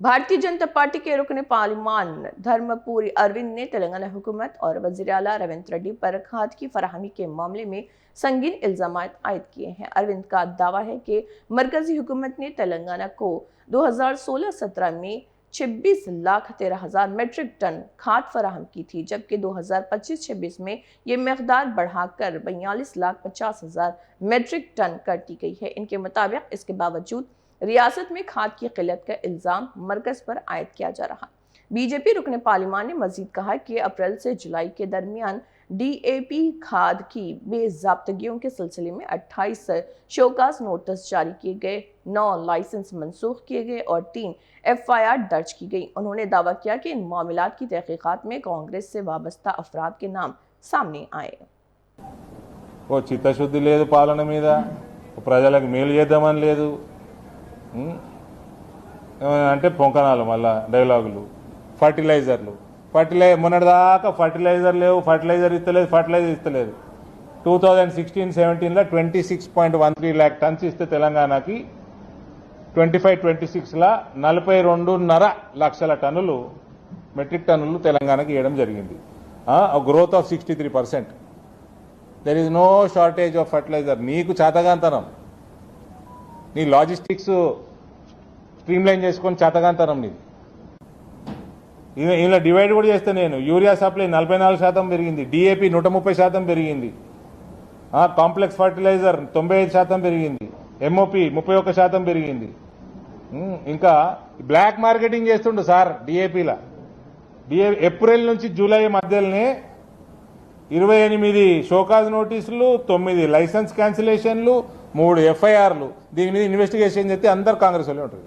Bharatiya Janata party के रुकन parliament Dharmapuri Arvind ने तेलंगाना हुकूमत और वज़ीर आला रविंद्र रेड्डी पर खाद की फराहमी के मामले में संगीन इल्जाम आयद किए हैं। अरविंद का दावा है कि मरकजी हुकूमत ने तेलंगाना को 2016-17 में 26,13,000 मीट्रिक टन खाद फराहम की थी, जबकि 2025-26 में ये मकदार बढ़ाकर 42,50,000 मीट्रिक टन कर दी गई है। इनके मुताबिक इसके बावजूद रियासत में खाद की किल्लत का इल्जाम मरकज पर आयद किया जा रहा। बीजेपी रुकन पार्लिमान ने मजीद कहा कि अप्रैल से जुलाई के दरमियान DAP खाद की बेज़ाब्तगियों के सिलसिले में 28 शोकास नोटिस जारी किए गए, 9 लाइसेंस मनसूख किए गए और 3 FIR दर्ज की गई। उन्होंने दावा किया कि इन मामलात की तहकीकात में कांग्रेस से वाबस्ता अफराद के नाम सामने आए। वो चित्तशुद्धि లేదు పాలన మీద, ప్రజలకు మేలు చేద్దామని లేదు, అంటే పొంకనాలు, మళ్ళా డైలాగులు, ఫర్టిలైజర్లు మొన్నటిదాకా ఫర్టిలైజర్ లేవు, ఫర్టిలైజర్ ఇస్తలేదు 2016-17లో 26.13 lakh టన్స్ ఇస్తే తెలంగాణకి 25-26లా 42.5 లక్షల టన్నులు మెట్రిక్ టన్నులు తెలంగాణకి ఇవ్వడం జరిగింది. Growth of 63%. There is no shortage of fertiliser. నీకు చేతగాంతనం, నీ లాజిస్టిక్స్ స్ట్రీమ్లైన్ చేసుకొని చేతగాంతనం నీది. ఇలా డివైడ్ కూడా చేస్తే నేను యూరియా సప్లై 44% పెరిగింది, DAP 130% పెరిగింది, కాంప్లెక్స్ ఫర్టిలైజర్ 95% పెరిగింది, MOP 31% పెరిగింది. ఇంకా బ్లాక్ మార్కెటింగ్ చేస్తుండు సార్ DAPలా. ఏప్రిల్ నుంచి జూలై మధ్యలోనే 28 షోకాజ్ నోటీసులు, 9 లైసెన్స్ క్యాన్సిలేషన్లు, 3 FIRలు. దీని మీద ఇన్వెస్టిగేషన్ చేస్తే అందరు కాంగ్రెస్ వాళ్ళే ఉంటారు.